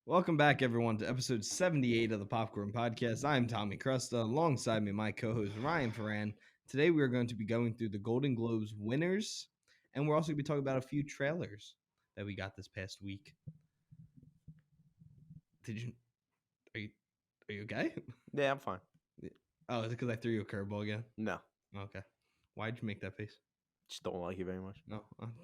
Welcome back, everyone, to episode 78 of the Popcorn Podcast. I'm Tommy Crusta. Alongside me, my co host, Ryan Ferran. Today, we are going to be going through the Golden Globes winners, and we're also going to be talking about a few trailers that we got this past week. Are you okay? Yeah, I'm fine. Oh, is it because I threw you a curveball again? No, Okay. Why'd you make that face? just don't like you very much. No,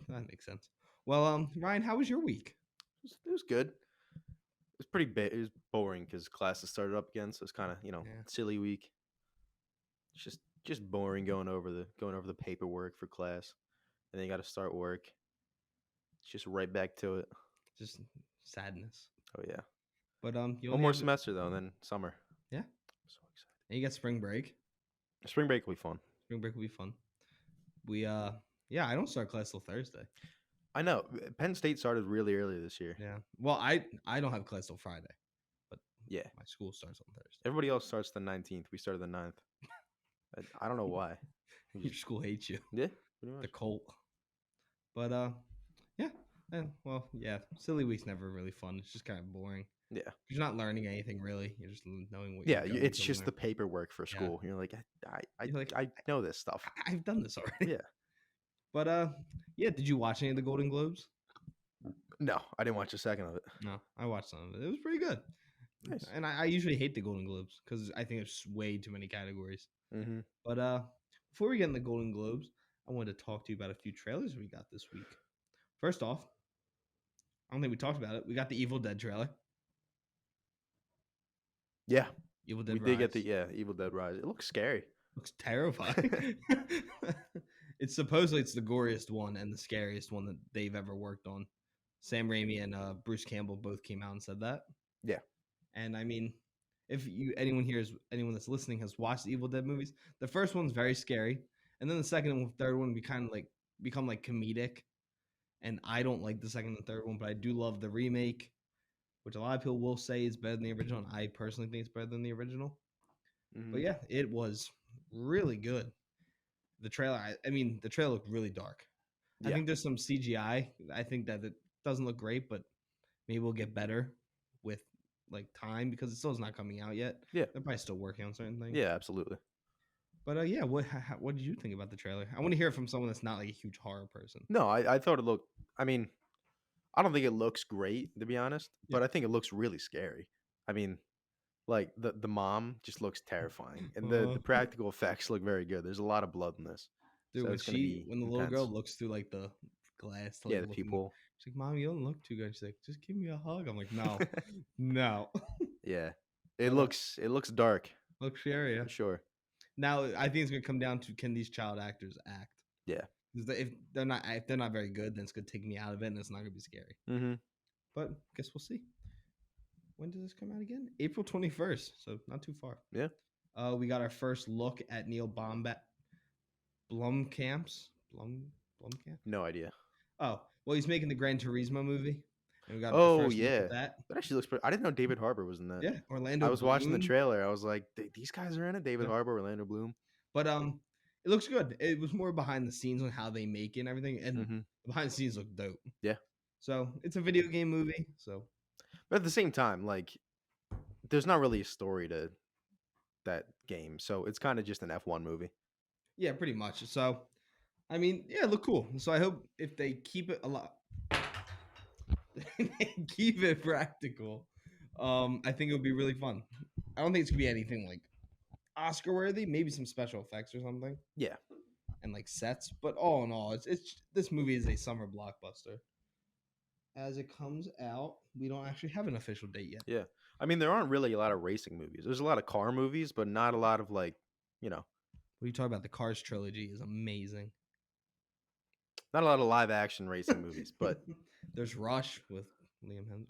that makes sense. Well, Ryan, how was your week? It was good. It was pretty big. It was boring because classes started up again, so it's kind of Yeah. silly week. It's just boring going over the paperwork for class, and then you got to start work. It's just right back to it. Just sadness. Oh yeah, But you one only more have semester though, and then summer. Yeah. I'm so excited. and you got spring break. Spring break will be fun. Spring break will be fun. I don't start class till Thursday. I know Penn State started really early this year. Yeah. Well, I don't have class till Friday, but Yeah, my school starts on Thursday. everybody else starts the 19th. We started the 9th. I don't know why. Your school hates you. Yeah, pretty The much. cult. But yeah. Silly week's never really fun. It's just kind of boring. Yeah. You're not learning anything really. You're just knowing what. Yeah, you're going it's to just the learn. paperwork for Yeah. school. You're like, You're like, I know this stuff. I've done this already. Yeah. But did you watch any of the Golden Globes? No, I didn't watch a second of it. No, I watched some of it. It was pretty good. Nice. And I usually hate the Golden Globes because I think there's way too many categories. Mm-hmm. But before we get in the Golden Globes, I wanted to talk to you about a few trailers we got this week. First off, I don't think we talked about it. We got the Evil Dead trailer. Yeah, Evil Dead we Rise. did get the Evil Dead Rise. It looks scary. Looks terrifying. It's supposedly the goriest one and the scariest one that they've ever worked on. Sam Raimi and Bruce Campbell both came out and said that. Yeah. And I mean, if anyone that's listening has watched the Evil Dead movies, the first one's very scary, and then the second and third one become comedic. And I don't like the second and third one, but I do love the remake, which a lot of people will say is better than the original. And I personally think it's better than the original. Mm-hmm. But yeah, it was really good. The trailer, the trailer looked really dark. I think there's some CGI. I think that it doesn't look great, but maybe we'll get better with like time because it still is not coming out yet. Yeah. They're probably still working on certain things. Yeah, absolutely. But what did you think about the trailer? I want to hear it from someone that's not like a huge horror person. No, I thought it looked. I mean, I don't think it looks great to be honest, but I think it looks really scary. I mean, like the mom just looks terrifying, and the practical effects look very good. There's a lot of blood in this. Dude, So when the little girl looks through like the glass, to, yeah, like, the people. She's like, "Mom, you don't look too good." She's like, "Just give me a hug." I'm like, "No, no." Yeah, it looks dark. Looks scary. Yeah. For sure. Now I think it's gonna come down to can these child actors act? Yeah. If they're not very good, then it's gonna take me out of it, and it's not gonna be scary. Mm-hmm. But guess we'll see. When does this come out again? April 21st, so not too far. Yeah. We got our first look at Neil Blomkamp. No idea. Oh, well, he's making the Gran Turismo movie. And we got Oh the first look yeah, at that. that actually looks pretty. I didn't know David Harbour was in that. Yeah, Orlando. I was watching the Bloom. trailer. I was like, these guys are in it. David Yeah. Harbour, Orlando Bloom. But it looks good. It was more behind the scenes on how they make it and everything, and behind the scenes look dope. Yeah. So it's a video game movie. So, but at the same time, like, there's not really a story to that game, so it's kind of just an F1 movie. Yeah, pretty much. So, I mean, yeah, it looked cool. So I hope if they keep it a lot, keep it practical. I think it would be really fun. I don't think it's gonna be anything like Oscar worthy. Maybe some special effects or something. Yeah. And like sets, but all in all, it's this movie is a summer blockbuster. As it comes out, we don't actually have an official date yet. Yeah. I mean, there aren't really a lot of racing movies. There's a lot of car movies, but not a lot of like, What are you talking about? The Cars trilogy is amazing. Not a lot of live action racing movies, but there's Rush with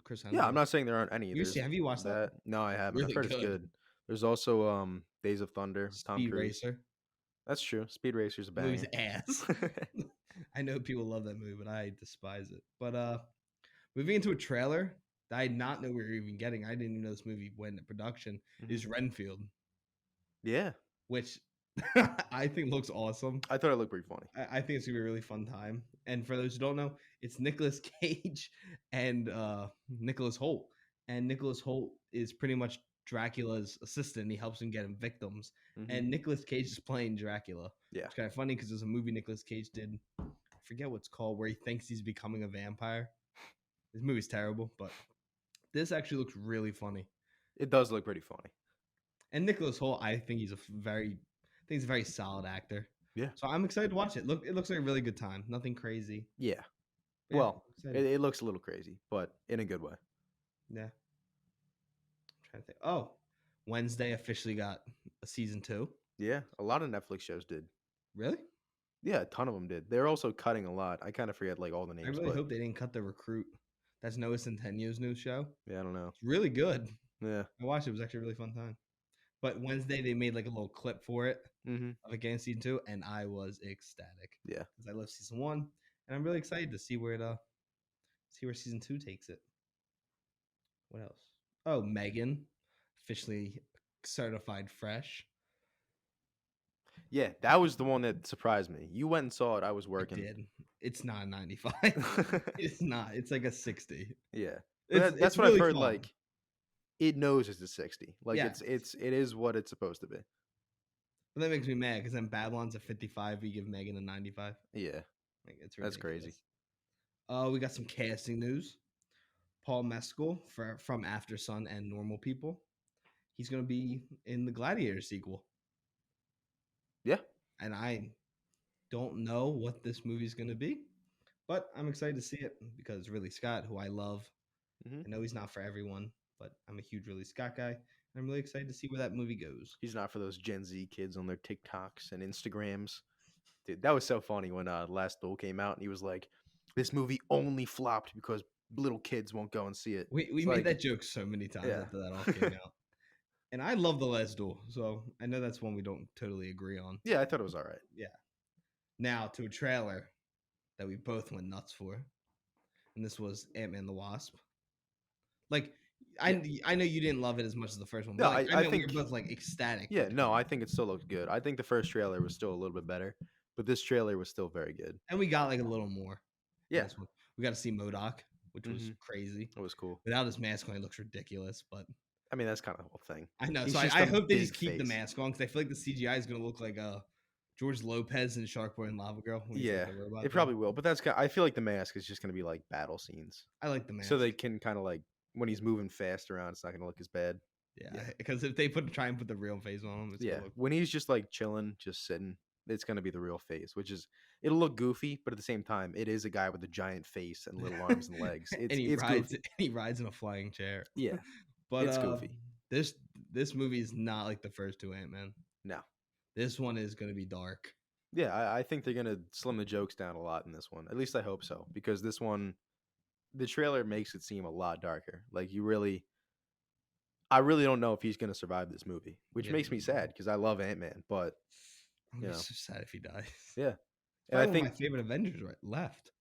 Chris Hemsworth. Yeah, I'm not saying there aren't any. Have you watched that? No, I haven't. Really I've heard it's good. There's also Days of Thunder, Tom Speed Cruise. Racer. That's true. Speed Racer's a banger. Movie's ass. I know people love that movie, but I despise it. But moving into a trailer that I did not know we were even getting. I didn't even know this movie went into production. Is Renfield. Yeah. Which I think looks awesome. I thought it looked pretty funny. I think it's gonna be a really fun time. And for those who don't know, it's Nicolas Cage and Nicholas Hoult. and Nicholas Holt is pretty much Dracula's assistant. He helps him get him victims, Mhm. and Nicolas Cage is playing Dracula. Yeah. It's kind of funny because there's a movie Nicolas Cage did. I forget what's called, where he thinks he's becoming a vampire. This movie's terrible, but this actually looks really funny. It does look pretty funny. And Nicholas Holt, I think he's a very solid actor. Yeah. So I'm excited to watch it. It looks like a really good time. Nothing crazy. Yeah. But Well, I'm excited. it looks a little crazy, but in a good way. Yeah. I'm trying to think. Oh, Wednesday officially got a season 2. Yeah, a lot of Netflix shows did. Really? Yeah, a ton of them did. They're also cutting a lot. I kind of forget like all the names. I really but hope they didn't cut The Recruit. That's Noah Centinio's new show. yeah, I don't know. It's really good. Yeah. I watched it. It was actually a really fun time. But Wednesday they made like a little clip for it Mm-hmm. of it getting season 2, and I was ecstatic. Yeah. Because I love season 1, and I'm really excited to see where season 2 takes it. What else? Oh, Megan, officially certified fresh. Yeah, that was the one that surprised me. You went and saw it. I was I working. did. It's not a 95. It's not. It's like a 60. Yeah. It's, That's it's what really I've heard. fun. Like, it knows it's a 60. Like, Yeah. it is what it's supposed to be. But that makes me mad because then Babylon's a 55. We give Megan a 95. Yeah. Like, it's That's crazy. We got some casting news. Paul Mescal from After Sun and Normal People. He's going to be in the Gladiator sequel. Yeah. And I don't know what this movie's going to be, but I'm excited to see it because Ridley Scott, who I love, Mhm. I know he's not for everyone, but I'm a huge Ridley Scott guy. And I'm really excited to see where that movie goes. He's not for those Gen Z kids on their TikToks and Instagrams. Dude, that was so funny when Last Duel came out and he was like, this movie only flopped because little kids won't go and see it. We It's made like, that joke so many times Yeah. after that all came out. And I love The Last Duel, so I know that's one we don't totally agree on. Yeah, I thought it was all right. Now to a trailer that we both went nuts for, and this was Ant-Man the Wasp. Like, I know you didn't love it as much as the first one, but No, like, I know think- we were both like ecstatic. for Yeah, the no, trailer. I think it still looked good. I think the first trailer was still a little bit better, but this trailer was still very good. And we got like a little more. in Yeah. this one. We got to see MODOK, which was crazy. It was cool. Without his mask on, he looks ridiculous, but I mean, that's kind of the whole thing. I know. He's So just I a hope they big just keep the face. mask on because I feel like the CGI is going to look like George Lopez in Shark Boy and Lava Girl. when he's, like, Yeah, the robot it thing. probably will, but I feel like the mask is just going to be like battle scenes. I like the mask. So they can kind of like, when he's moving fast around, it's not going to look as bad. yeah, because if they try and put the real face on him, it's Yeah, gonna look. when he's just like chilling, just sitting, it's going to be the real face, which is, it'll look goofy, but at the same time, it is a guy with a giant face and little arms and legs. It's, and he it's rides. goofy. And he rides in a flying chair. Yeah, But It's goofy. This movie is not like the first two Ant-Man. no. This one is going to be dark. Yeah, I think they're going to slim the jokes down a lot in this one. At least I hope so, because this one, the trailer makes it seem a lot darker. Like I really don't know if he's going to survive this movie, which Yeah, makes me sad because I love Ant-Man. But I'm You know. so sad if he dies. yeah, It's and I probably one of think my favorite Avengers left.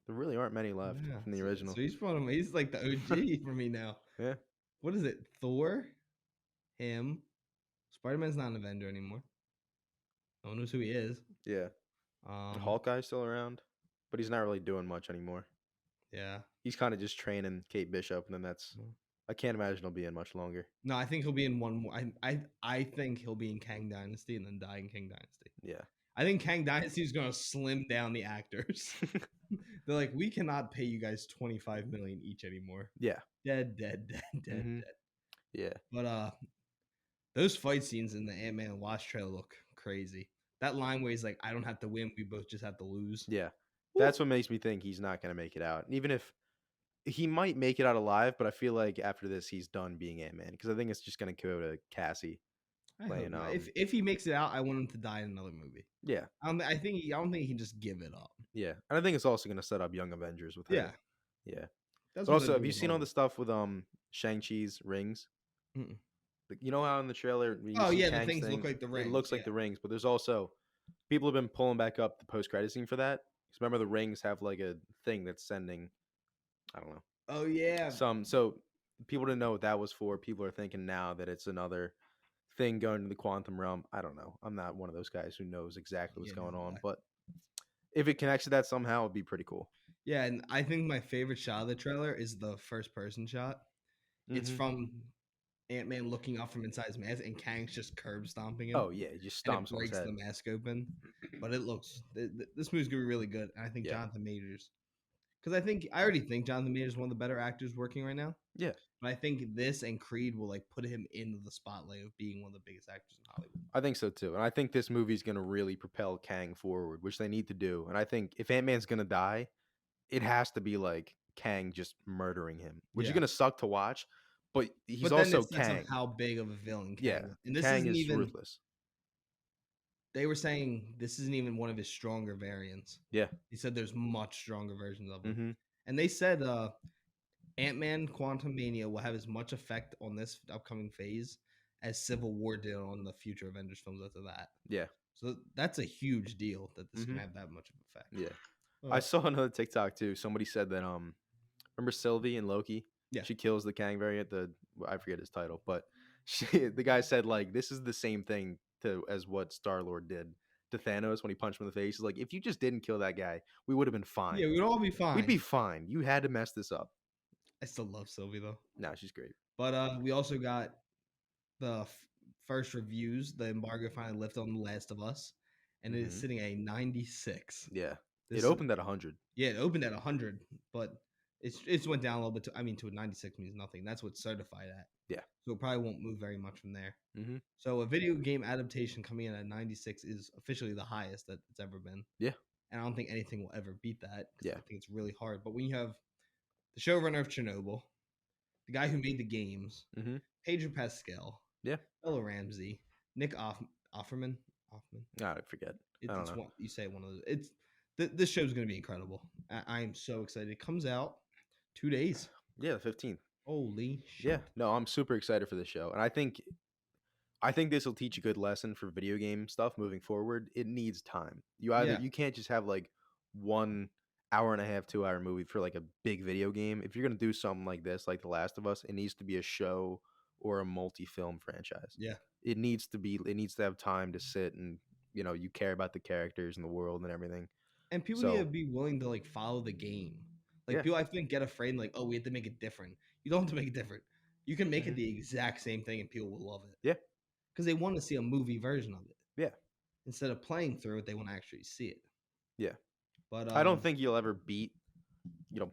there really aren't many left Yeah, from the so- original. So he's like the OG for me now. Yeah. What is it? Thor, him. Spider-Man's not an Avenger anymore. No one knows who he is. Yeah, Hawkeye's still around, but he's not really doing much anymore. Yeah. He's kind of just training Kate Bishop, and then that's. Mm. I can't imagine he'll be in much longer. No, I think he'll be in one more. I think he'll be in Kang Dynasty and then die in Kang Dynasty. Yeah. I think Kang Dynasty is going to slim down the actors. They're like, we cannot pay you guys $25 million each anymore. Yeah. Dead. Mhm. Yeah. But those fight scenes in the Ant-Man and Wasp trailer look crazy. That line where he's like, "I don't have to win, we both just have to lose." Yeah. Woo. That's what makes me think he's not going to make it out. And even if he might make it out alive, but I feel like after this, he's done being Ant-Man because I think it's just going to go to Cassie. I hope playing, not. If he makes it out, I want him to die in another movie. Yeah. I don't think he can just give it up. Yeah. And I think it's also going to set up Young Avengers with her. Yeah. Yeah. That's But what also, they're have you doing seen all with the stuff with Shang-Chi's rings? Mm-mm. Like, you know how in the trailer you Oh see yeah, the Kang's things look thing? like the It rings. looks like the rings, but there's also people have been pulling back up the post-credit scene for that. Because remember, the rings have like a thing that's sending, I don't know, Oh yeah. so people didn't know what that was for. People are thinking now that it's another thing going to the quantum realm. I don't know. I'm not one of those guys who knows exactly what's Yeah, going neither on, do I. but if it connects to that somehow, it'd be pretty cool. Yeah, and I think my favorite shot of the trailer is the first person shot. It's Hmm. from Ant-Man looking up from inside his mask, and Kang's just curb stomping him, Oh yeah, he just and it stomps on his breaks head. the mask open. But it looks this movie's gonna be really good, and I think Yeah, Jonathan Majors, because I already think Jonathan Majors is one of the better actors working right now. yeah. But I think this and Creed will like put him into the spotlight of being one of the biggest actors in Hollywood. I think so too, and I think this movie's gonna really propel Kang forward, which they need to do. And I think if Ant-Man's gonna die, it has to be like Kang just murdering him, which is Yeah. gonna suck to watch. But he's But then also it sets up Kang. how big of a villain Yeah, Kang is. And this Kang isn't is even ruthless. they were saying this isn't even one of his stronger variants. Yeah. He said there's much stronger versions of him. Mm-hmm. And they said Ant-Man Quantum Mania will have as much effect on this upcoming phase as Civil War did on the future Avengers films after that. Yeah. So that's a huge deal that this Mhm. can have that much of effect. Yeah. I saw another TikTok too. Somebody said that remember Sylvie and Loki? Yeah. She kills the Kang variant, I forget his title, but the guy said like this is the same thing as what Star-Lord did to Thanos when he punched him in the face. He's like, if you just didn't kill that guy, we would have been fine. Yeah, we'd all be fine. We'd be fine. You had to mess this up. I still love Sylvie though. No, she's great. But we also got the first reviews. The embargo finally lifted on The Last of Us, and it is Mhm. sitting at a 96. Yeah. This It opened at 100. Yeah, it opened at 100, but it's went down a little bit. To a 96 means nothing. That's what's certified at. Yeah. So it probably won't move very much from there. Mhm. So a video game adaptation coming in at 96 is officially the highest that it's ever been. Yeah. And I don't think anything will ever beat that. Yeah. I think it's really hard. But when you have the showrunner of Chernobyl, the guy who made the games, Mhm. Pedro Pascal, Yeah. Bella Ramsey, Nick Offerman. I forget. I don't know. You say one of those. This show's going to be incredible. I am so excited. It comes out 2 days. Yeah, the 15th. Holy shit. Yeah. No, I'm super excited for this show. And I think this will teach a good lesson for video game stuff moving forward. It needs time. You can't just have like 1 hour and a half, 2 hour movie for like a big video game. If you're gonna do something like this, like The Last of Us, it needs to be a show or a multi-film franchise. Yeah. It needs to have time to sit and you care about the characters and the world and everything. And people need to be willing to like follow the game. Like Yeah. people I think get afraid like, oh, we have to make it different. You don't have to make it different. You can make it Mhm. the exact same thing and people will love it. Yeah. Because they want to see a movie version of it. Yeah. Instead of playing through it, they want to actually see it. Yeah. But I don't think you'll ever beat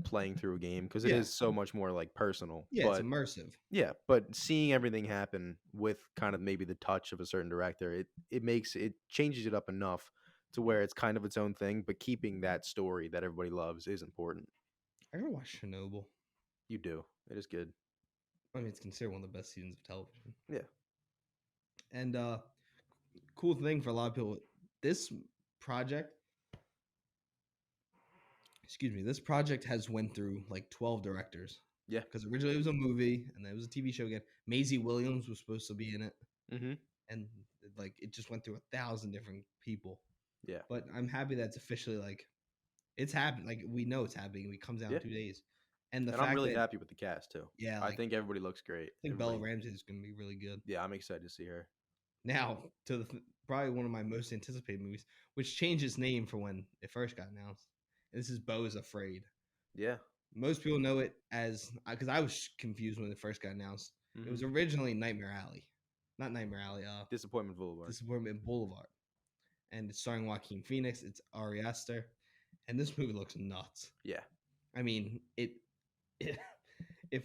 playing through a game because it is so much more like personal. Yeah, but it's immersive. Yeah, but seeing everything happen with kind of maybe the touch of a certain director, it changes it up enough to where it's kind of its own thing, but keeping that story that everybody loves is important. I ever watched Chernobyl? You do. It is good. I mean, it's considered one of the best seasons of television. Yeah. And cool thing for a lot of people, this project has went through like 12 directors. Yeah. Because originally it was a movie and then it was a TV show again. Maisie Williams was supposed to be in it. Mm-hmm. And like it just went through 1,000 different people. Yeah. But I'm happy that's officially like it's happening. Like we know it's happening. It comes out in 2 days. And I'm really happy with the cast too. Yeah. I think everybody looks great. I think Bella Ramsey is going to be really good. Yeah, I'm excited to see her. Now to probably one of my most anticipated movies, which changed its name for when it first got announced. And this is Beau is Afraid. Yeah. Most people know it as because I was confused when it first got announced. Mm-hmm. It was originally Nightmare Alley, not Nightmare Alley. Disappointment Boulevard. Disappointment Boulevard, and it's starring Joaquin Phoenix. It's Ari Aster, and this movie looks nuts. Yeah. I mean it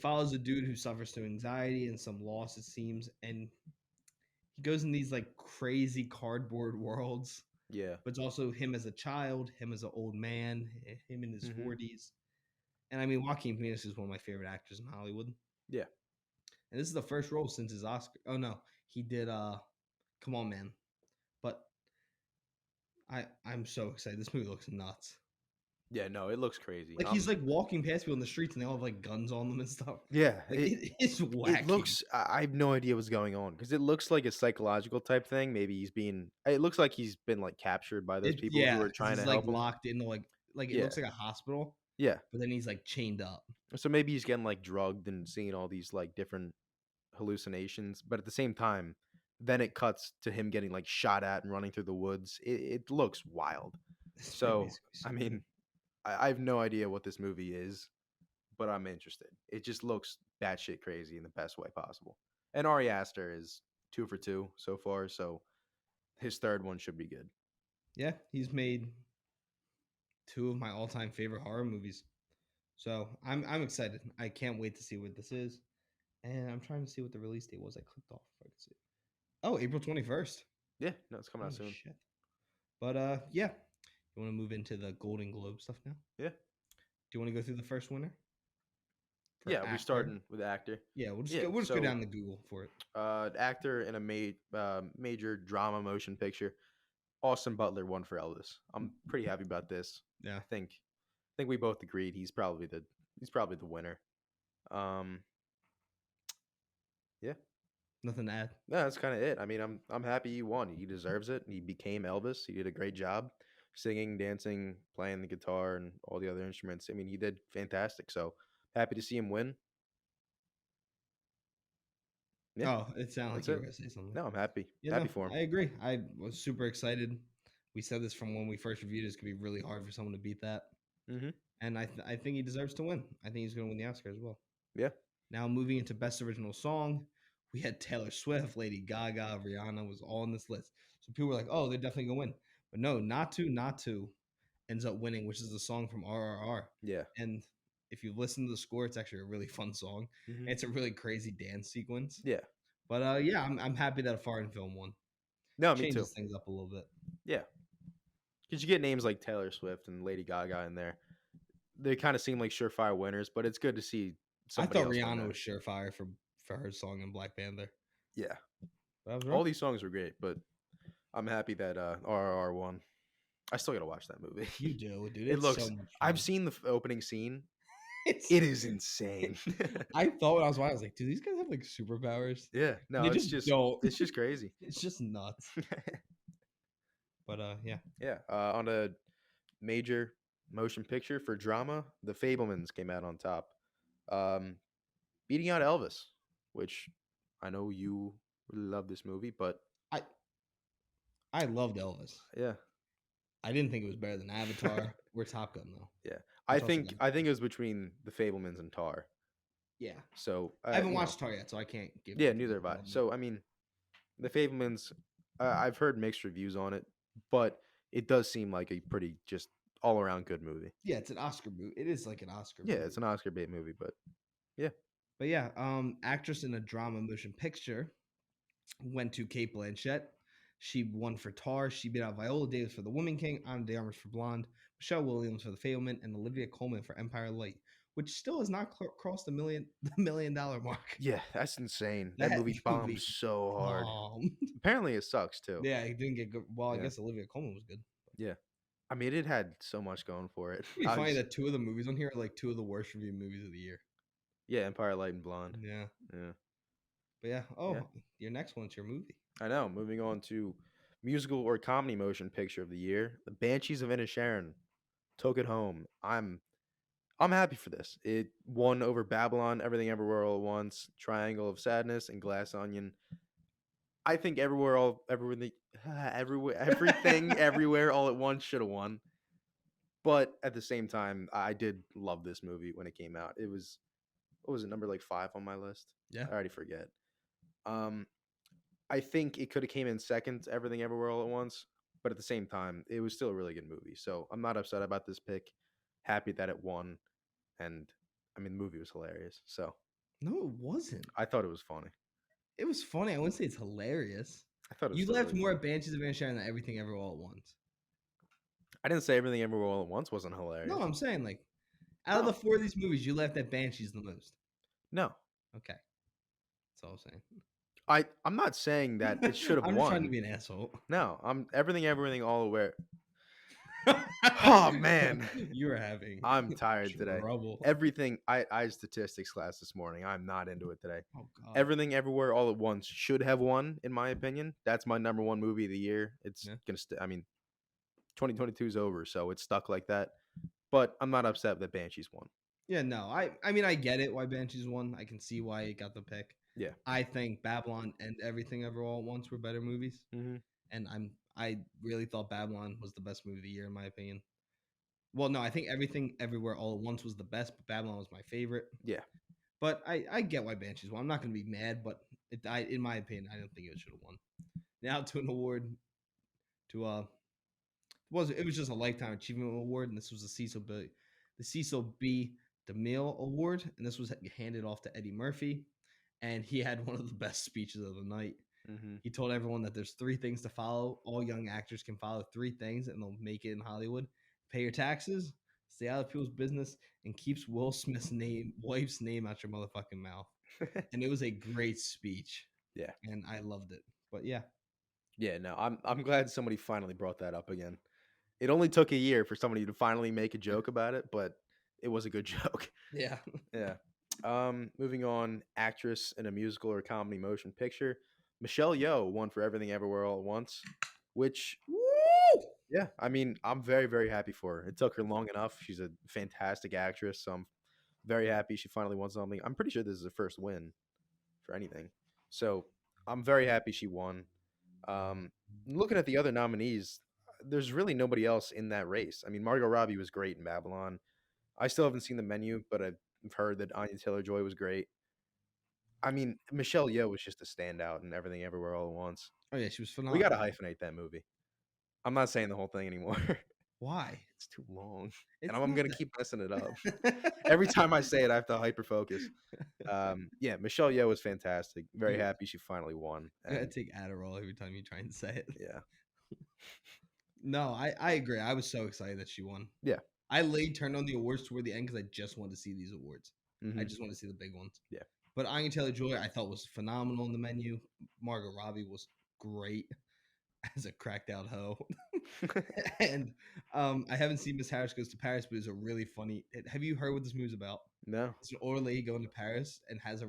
follows a dude who suffers through anxiety and some loss, it seems, and he goes in these like crazy cardboard worlds. Yeah. But it's also him as a child, him as an old man, him in his 40s. And I mean, Joaquin Phoenix is one of my favorite actors in Hollywood. Yeah. And this is the first role since his Oscar. Oh no, he did Come On Man. But I'm so excited. This movie looks nuts. Yeah, no, it looks crazy. Like he's like walking past people in the streets and they all have like guns on them and stuff. Yeah, like, it's wacky. It looks. I have no idea what's going on because it looks like a psychological type thing. Maybe it looks like he's been like captured by those people who are trying to help him. Locked into like it looks like a hospital. Yeah, but then he's like chained up. So maybe he's getting like drugged and seeing all these like different hallucinations, but at the same time, then it cuts to him getting like shot at and running through the woods. It looks wild. So I mean, I have no idea what this movie is, but I'm interested. It just looks batshit crazy in the best way possible. And Ari Aster is 2 for 2 so far, so his third one should be good. Yeah, he's made two of my all-time favorite horror movies. So I'm excited. I can't wait to see what this is. And I'm trying to see what the release date was. I clicked off if I could see. Oh, April 21st. Yeah, no, it's coming out Holy soon. shit. But yeah. You want to move into the Golden Globe stuff now? Yeah. Do you want to go through the first winner? For Yeah, we're actor? starting with actor. Yeah, we'll just Yeah, go so- down to Google for it. Actor in a major drama motion picture. Austin Butler won for Elvis. I'm pretty happy about this. Yeah. I think we both agreed he's probably the winner. Yeah. Nothing to add. No, that's kind of it. I mean, I'm happy he won. He deserves it. He became Elvis. He did a great job singing, dancing, playing the guitar, and all the other instruments. I mean, he did fantastic. So happy to see him win. Yeah, Oh, it sounded like that's you it. were going to say something. No, I'm happy. Yeah, Happy no, for him. I agree. I was super excited. We said this from when we first reviewed. It's gonna be really hard for someone to beat that. Mhm. And I think he deserves to win. I think he's gonna win the Oscar as well. Yeah. Now moving into Best Original Song, we had Taylor Swift, Lady Gaga, Rihanna was all on this list. So people were like, "Oh, they're definitely gonna win." But no, not to ends up winning, which is the song from RRR. Yeah. And if you listen to the score, it's actually a really fun song. Mhm. It's a really crazy dance sequence. Yeah. But yeah, I'm happy that a foreign film won. No, me too. Changes things up a little bit. Yeah. Because you get names like Taylor Swift and Lady Gaga in there. They kind of seem like surefire winners, but it's good to see somebody I thought else win Rihanna that. was surefire for her song in Black Panther. Yeah. But I was All wrong. these songs were great, but I'm happy that RRR won. I still got to watch that movie. You do, dude. It It's looks. so much fun. I've seen the opening scene. It's It is insane. I thought when I was watching, I was like, do these guys have like superpowers? Yeah. No, They it's just just don't. it's just crazy. It's just nuts. But yeah. Yeah. On a major motion picture for drama, The Fablemans came out on top, beating out Elvis, which I know you really love this movie, but I loved Elvis. yeah, I didn't think it was better than Avatar or Top Gun though. yeah. Which also got- I think it was between The Fablemans and Tar. Yeah. So I haven't you know, watched Tar yet, so I can't give Yeah, neither have I. So I mean, The Fablemans, I've heard mixed reviews on it, but it does seem like a pretty just all around good movie. yeah, it's an Oscar movie. It is like an Oscar Yeah, movie. it's an Oscar bait movie, but But yeah, actress in a drama motion picture went to Kate Blanchett. She won for Tar. She beat out Viola Davis for The Woman King, Ana de Armas for Blonde, Michelle Williams for The Fableman, and Olivia Colman for Empire Light, which still has not crossed the $1 million mark. yeah, that's insane. That That movie bombed movie so hard. Um, Apparently, it sucks too. yeah, it didn't get good. Well, I Yeah. guess Olivia Colman was good. I mean, it had so much going for it. It's pretty funny that two of the movies on here are like two of the worst reviewed movies of the year. Yeah, Empire Light and Blonde. Yeah. Yeah, But yeah. Oh, Yeah. your next one's your movie. I know. Moving on to musical or comedy motion picture of the year, The Banshees of Inisherin took it home. I'm happy for this. It won over Babylon, Everything Everywhere All at Once, Triangle of Sadness, and Glass Onion. I think everything everywhere all at once should have won. But at the same time, I did love this movie when it came out. It was, what was it, number like 5 on my list? Yeah. I already forget. I think it could have came in second to Everything Everywhere All at Once, but at the same time, it was still a really good movie. So I'm not upset about this pick. Happy that it won, and I mean the movie was hilarious. So No, it wasn't. I thought it was funny. It was funny. I wouldn't say it's hilarious. I thought it was You still laughed really more funny. at Banshees of Inisherin than Everything Ever All at Once. I didn't say Everything Everywhere All at Once wasn't hilarious. No, I'm saying like out of No. the 4 of these movies, you laughed at Banshees the most. No. Okay. That's all I'm saying. I'm not saying that it should have I'm won. just trying to be an asshole. No, I'm everything all aware. Oh, man. You're having I'm tired today. trouble. Everything I had statistics class this morning. I'm not into it today. Oh god. Everything Everywhere All at Once should have won, in my opinion. That's my number one movie of the year. It's Yeah. gonna I mean, 2022 is over, so it's stuck like that. But I'm not upset that Banshees won. Yeah, no. I mean I get it why Banshees won. I can see why it got the pick. Yeah. I think Babylon and Everything Ever All at Once were better movies. Mm-hmm. And I really thought Babylon was the best movie of the year in my opinion. Well, no, I think Everything Everywhere All at Once was the best, but Babylon was my favorite. Yeah. But I get why Banshees won. I'm not going to be mad, but in my opinion, I don't think it should have won. Now to an award to it was just a lifetime achievement award, and this was the Cecil B. DeMille Award, and this was handed off to Eddie Murphy, and he had one of the best speeches of the night. Mm-hmm. He told everyone that there's 3 things to follow. All young actors can follow 3 things, and they'll make it in Hollywood: pay your taxes, stay out of people's business, and keeps Will Smith's wife's name out your motherfucking mouth. And it was a great speech. Yeah, and I loved it. But yeah, yeah. No, I'm glad somebody finally brought that up again. It only took a year for somebody to finally make a joke about it, but it was a good joke. yeah. Yeah. Moving on, actress in a musical or comedy motion picture. Michelle Yeoh won for Everything Everywhere All at Once, which, Woo! yeah, I mean, I'm very, very happy for her. It took her long enough. She's a fantastic actress, so I'm very happy she finally won something. I'm pretty sure this is her first win for anything. So I'm very happy she won. Looking at the other nominees, there's really nobody else in that race. I mean, Margot Robbie was great in Babylon. I still haven't seen The Menu, but I've heard that Anya Taylor-Joy was great. I mean, Michelle Yeoh was just a standout in Everything Everywhere All at Once. Oh yeah, she was We got phenomenal. to hyphenate that movie. I'm not saying the whole thing anymore. Why? It's too long, It's and I'm not gonna that- keep messing it up. Every time I say it, I have to hyper focus. Yeah, Michelle Yeoh was fantastic. Very Yeah. happy she finally won. You gotta And take Adderall every time you try and say it. yeah, No, I agree. I was so excited that she won. yeah, I turned on the awards toward the end because I just wanted to see these awards. I mhm, just want to see the big ones. yeah. But Anya Taylor-Joy, I thought was phenomenal in The Menu. Margot Robbie was great as a cracked out hoe. And I haven't seen Miss Harris Goes to Paris, but it's a really funny. Have you heard what this movie's about? No. It's an old lady going to Paris and has a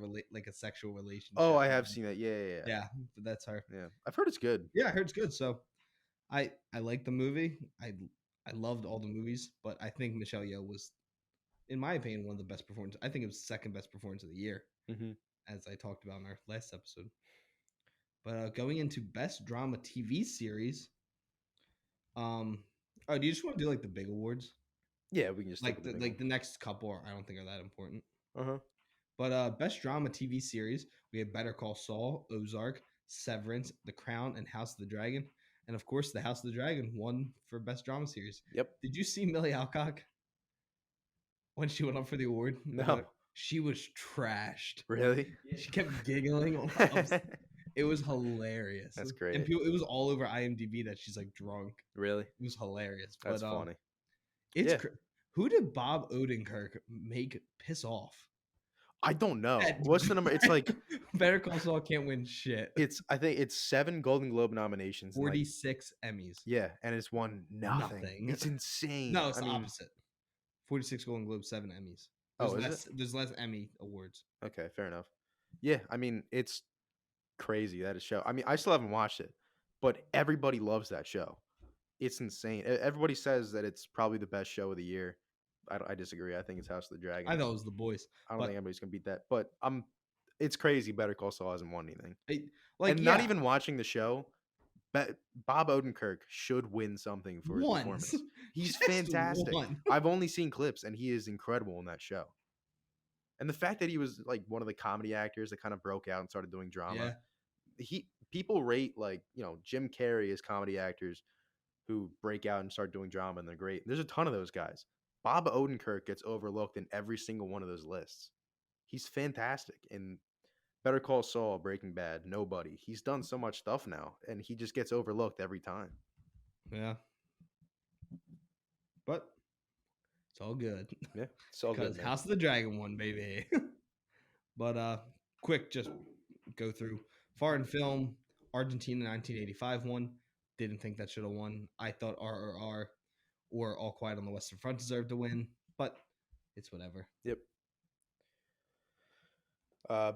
sexual relationship. Oh, I with have him. seen that. Yeah, yeah, yeah. Yeah, but that's her. Yeah. I've heard it's good. Yeah, I heard it's good. So I like the movie. I loved all the movies, but I think Michelle Yeoh was, in my opinion, one of the best performances. I think it was second best performance of the year, Hmm. as I talked about in our last episode. But going into best drama TV series, oh, do you just want to do like the big awards? Yeah, we can just Like the next couple, I don't think are that important. Uh-huh. But best drama TV series, we have Better Call Saul, Ozark, Severance, The Crown, and House of the Dragon. And of course, the House of the Dragon won for best drama series. Yep. Did you see Millie Alcock when she went up for the award? No. She was trashed. Really? She kept giggling. It was hilarious. That's great. And it was all over IMDb that she's like drunk. Really? It was hilarious. That's but, funny. It's Yeah. who did Bob Odenkirk make piss off? I don't know. That- What's the number? It's like Better Call Saul can't win shit. I think it's 7 Golden Globe nominations. and, like, 46 Emmys. yeah, and it's won nothing. Nothing. It's insane. No, it's I the mean, opposite. 46 Golden Globes, 7 Emmys. Oh, is There's less Emmy awards. okay, fair enough. Yeah, I mean, it's crazy that show. I mean, I still haven't watched it, but everybody loves that show. It's insane. Everybody says that it's probably the best show of the year. I disagree. I think it's House of the Dragon. I thought it was The Boys. I don't but think anybody's gonna beat that. But it's crazy. Better Call Saul hasn't won anything. Like, Not yeah, even watching the show. Bob Odenkirk should win something for his once. performance. He's Just fantastic. one. I've only seen clips, and he is incredible in that show. And the fact that he was like one of the comedy actors that kind of broke out and started doing drama, Yeah. People rate, like, Jim Carrey as comedy actors who break out and start doing drama, and they're great. There's a ton of those guys. Bob Odenkirk gets overlooked in every single one of those lists. He's fantastic in Better Call Saul, Breaking Bad, Nobody. He's done so much stuff now, and he just gets overlooked every time. Yeah. But it's all good. Yeah, it's all good. Because Man. House of the Dragon won, baby. But quick, just go through foreign film. Argentina 1985 won. Didn't think that should have won. I thought RRR or All Quiet on the Western Front deserved to win, but it's whatever. Yep.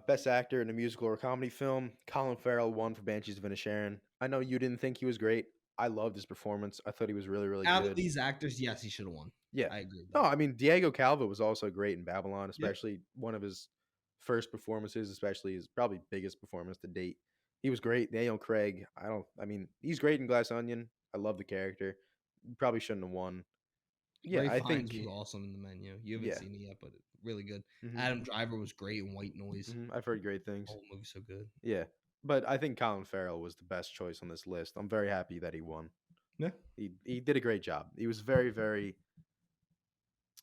Best actor in a musical or comedy film. Colin Farrell won for Banshees of Inisherin. I know you didn't think he was great. I loved his performance. I thought he was really, really Out good. of these actors, yes, he should have won. Yeah. I agree. No, I mean, Diego Calva was also great in Babylon, especially one of his first performances, especially his probably biggest performance to date. He was great. Daniel Craig, he's great in Glass Onion. I love the character. Probably shouldn't have won. Yeah, Ray I Fiennes think was awesome in The Menu. You haven't yeah. seen it yet, but really good. Hmm. Adam Driver was great in White Noise. I've heard great things. Whole movie so good. Yeah, but I think Colin Farrell was the best choice on this list. I'm very happy that he won. Yeah, He did a great job. He was very very.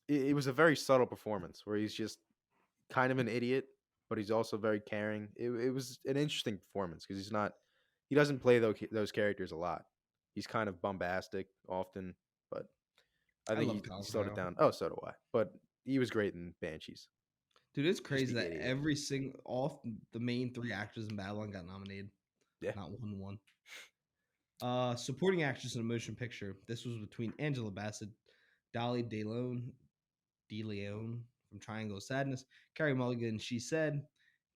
It was a very subtle performance where he's just kind of an idiot, but he's also very caring. It was an interesting performance because he doesn't play those characters a lot. He's kind of bombastic often, but I I think love he Colin slowed it Farrell. down. Oh, so do I. But he was great in Banshees. Dude, it's Just crazy the that idiot. every single all the main three actors in Babylon got nominated. Yeah. Not one. Supporting actress in a motion picture. This was between Angela Bassett, Dolly DeLeon from Triangle of Sadness, Carrie Mulligan, She Said,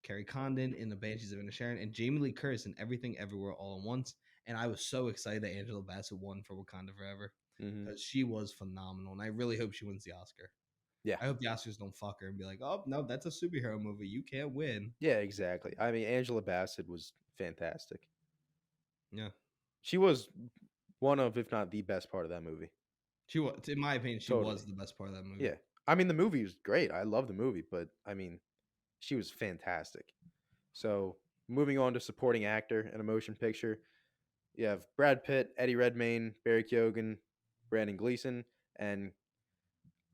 Carrie Condon in The Banshees of Inisherin, and Jamie Lee Curtis in Everything Everywhere All at Once. And I was so excited that Angela Bassett won for Wakanda Forever because she was phenomenal, and I really hope she wins the Oscar. Yeah. I hope the Oscars don't fuck her and be like, "Oh no, that's a superhero movie. You can't win." Yeah, exactly. I mean, Angela Bassett was fantastic. Yeah, She was one of, if not the best part of that movie. she was. In my opinion, she Totally. was the best part of that movie. Yeah. I mean, the movie was great. I love the movie, but I mean, she was fantastic. So, moving on to supporting actor in a motion picture, you have Brad Pitt, Eddie Redmayne, Barry Keoghan, Brandon Gleeson, and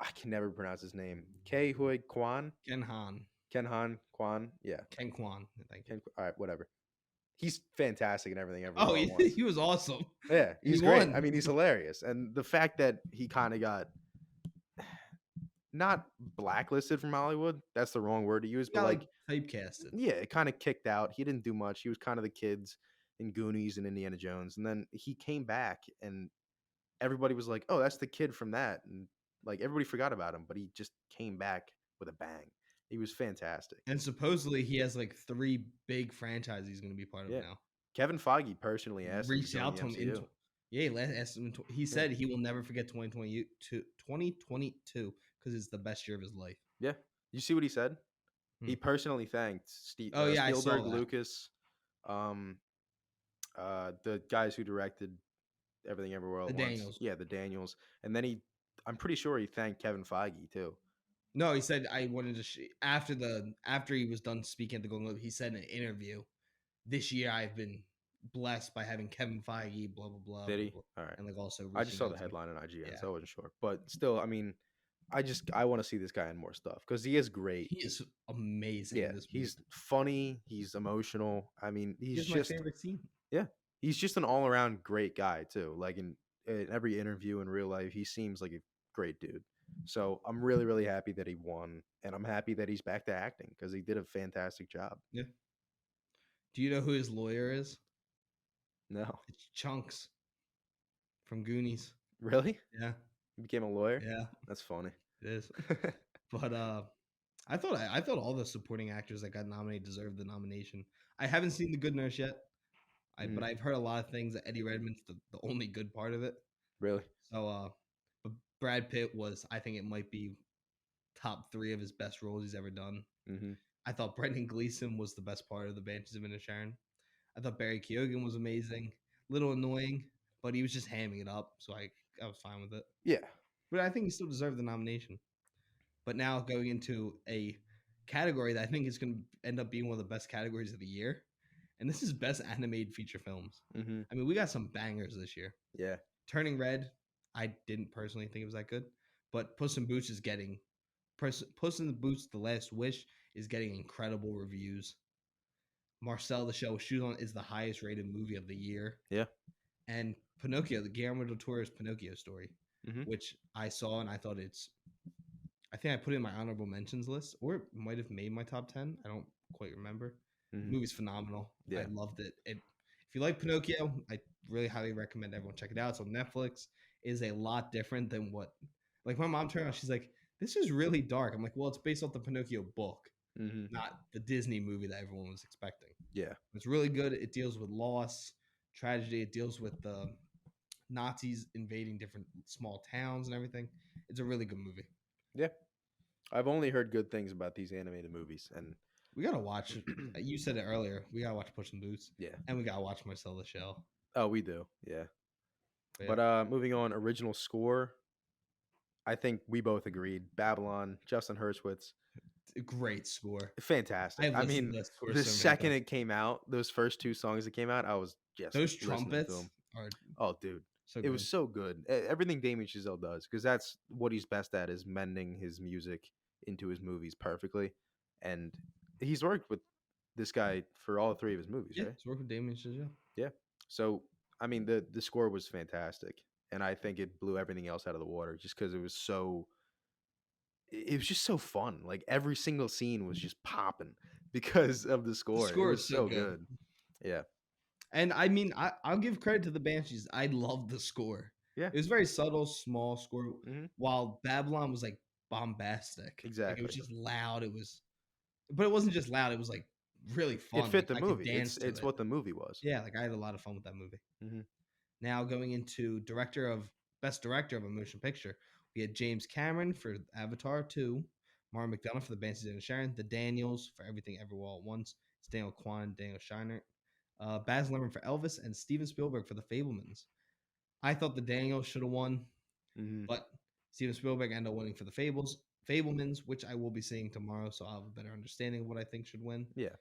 I can never pronounce his name. Ke Huy Quan? Ken Han, Ken Han Quan? Yeah. Ken Kwan. Thank you. All right, whatever. He's fantastic in everything everywhere Oh, all at once. he was awesome. Yeah, he's He great. won. I mean, he's hilarious. And the fact that he kind of got not blacklisted from Hollywood, that's the wrong word to use, He but got like, typecasted. yeah, it kind of kicked out. He didn't do much. He was kind of the kids in Goonies and Indiana Jones. And then he came back and everybody was like, oh, that's the kid from that. And like everybody forgot about him, but he just came back with a bang. He was fantastic. And supposedly he has like 3 big franchises he's going to be part of Yeah. now. Kevin Feige personally asked him Reached to out to join the him. MCU. He said he will never forget 2022 because it's the best year of his life. Yeah. You see what he said? He personally thanked I saw Spielberg, that. Lucas, the guys who directed Everything Everywhere All at Once. Daniels. Yeah, the Daniels. And then I'm pretty sure he thanked Kevin Feige too. No, he said I wanted to after he was done speaking at the Golden Globe, he said in an interview, "This year I've been blessed by having Kevin Feige, blah blah blah." Did he? Blah, All right. and like also, I just saw the reaching out to me. headline on IGN, Yeah. so I wasn't sure. But still, I mean, I want to see this guy in more stuff because he is great. He is amazing. Yeah, in this he's movie. funny. He's emotional. I mean, he's my just favorite scene. yeah, he's just an all around great guy too. Like in every interview in real life, he seems like a great dude. So I'm really really happy that he won, and I'm happy that he's back to acting because he did a fantastic job. Yeah. Do you know who his lawyer is? No, It's Chunks from Goonies. really? Yeah. He became a lawyer. Yeah, That's funny. it is. But I thought all the supporting actors that got nominated deserved the nomination. I haven't seen The Good Nurse yet, but I've heard a lot of things that Eddie Redmayne's the only good part of it. Really? So, but Brad Pitt was, I think it might be top 3 of his best roles he's ever done. Mm-hmm. I thought Brendan Gleeson was the best part of the Banshees of Inisherin. I thought Barry Keoghan was amazing, little annoying, but he was just hamming it up, so I was fine with it. Yeah. But I think he still deserved the nomination. But now going into a category that I think is going to end up being one of the best categories of the year, and this is best animated feature films. Mm-hmm. I mean, we got some bangers this year. Yeah. Turning Red, I didn't personally think it was that good, but Puss in Boots is getting Puss in the Boots: The Last Wish is getting incredible reviews. Marcel the Shell with Shoes On is the highest rated movie of the year. Yeah. And Pinocchio, the Guillermo del Toro's Pinocchio story, which I saw and I thought I think I put it in my honorable mentions list, or it might have made my top 10. I don't quite remember. The movie's phenomenal. Yeah. I loved it. If you like Pinocchio, I really highly recommend everyone check it out. It's on Netflix. It is a lot different than what, like my mom turned on, she's like, this is really dark. I'm like, well, it's based off the Pinocchio book, not the Disney movie that everyone was expecting. Yeah. It's really good. It deals with loss, tragedy. It deals with the Nazis invading different small towns and everything. It's a really good movie. Yeah. I've only heard good things about these animated movies, and we gotta watch it. You said it earlier. We gotta watch Puss in Boots. Yeah. And we gotta watch Marcel the Shell. Oh, we do. Yeah. But moving on, original score. I think we both agreed. Babylon, Justin Hurwitz, Great score. fantastic. I've I listened mean, to that score the so many second times. it came out, those first two songs that came out, I was just Those listening to trumpets them. are Oh, dude, so it was good. so good. Everything Damien Chazelle does, because that's what he's best at, is mending his music into his movies perfectly. And he's worked with this guy for all three of his movies, Yeah, right? it's work with Damien Chazelle. Yeah. So I mean, the score was fantastic, and I think it blew everything else out of the water just because it was just so fun. Like every single scene was just popping because of the The score. It score was is so so good. good. Yeah. And I mean, I'll give credit to the Banshees. I love the score. Yeah. It was very subtle, small score, Hmm. while Babylon was like bombastic. Like it was Exactly. just loud. But it wasn't just loud. It was like really It fun. fit Like the I could movie. dance to It's it. what the movie was. Yeah, like I had a lot of fun with that movie. Hmm. Now going into best director of a motion picture, we had James Cameron for Avatar 2, Martin McDonough for The Banshees and Sharon, The Daniels for Everything Everywhere All at Once, it's Daniel Kwan, Daniel Scheinert, Baz Luhrmann for Elvis, and Steven Spielberg for The Fablemans. I thought The Daniels should have won, Hmm. but Steven Spielberg ended up winning for The Fablemans, which I will be seeing tomorrow, so I'll have a better understanding of what I think should win. Yeah.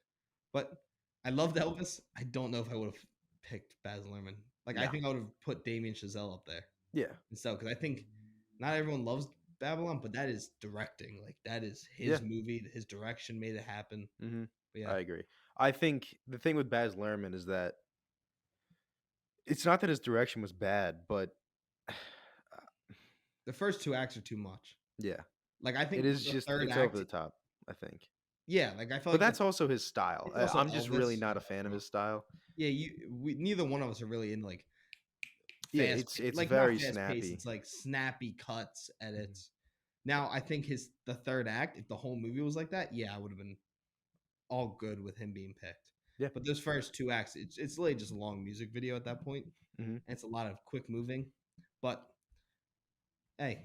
But I loved Elvis. I don't know if I would have picked Baz Luhrmann. Like I No. think I would have put Damien Chazelle up there Yeah. instead because I think not everyone loves Babylon, but that is directing. Like that is Yeah. his movie. His direction made it happen. Hmm. But yeah, I agree. I think the thing with Baz Luhrmann is that it's not that his direction was bad, but the first two acts are too much. yeah, Like I it think is the just third it's over act, the top, I think. yeah, like I felt But like that's also his style. it's also I'm just really Elvis. not a Don't get me fan of wrong. his style. Yeah, neither one of us are really in like Yeah, it's like not very fast paced. snappy. It's like snappy cuts, edits. Now I think the third act, if the whole movie was like that, yeah, I would have been all good with him being picked. Yeah. But those first two acts, it's literally just a long music video at that point, Hmm. and it's a lot of quick moving. But hey,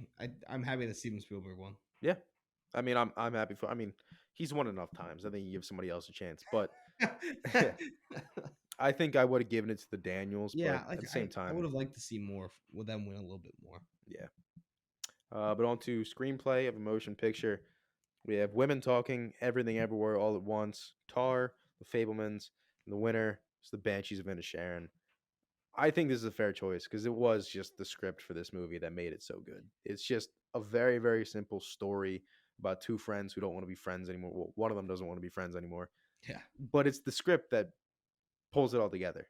I'm happy that Steven Spielberg won. Yeah. I mean, I'm happy for. I mean, he's won enough times. I think you give somebody else a chance. But I think I would have given it to the Daniels. Yeah, But like at the same I would time, have liked to see more with them win a little bit more. yeah. But on to screenplay of a motion picture. We have Women Talking, Everything Everywhere All at Once, Tar, The Fablemans, and the winner is The Banshees of Inisherin. I think this is a fair choice because it was just the script for this movie that made it so good. It's just a very, very simple story about two friends who don't want to be friends anymore. Well, one of them doesn't want to be friends anymore, Yeah, but it's the script that pulls it all together.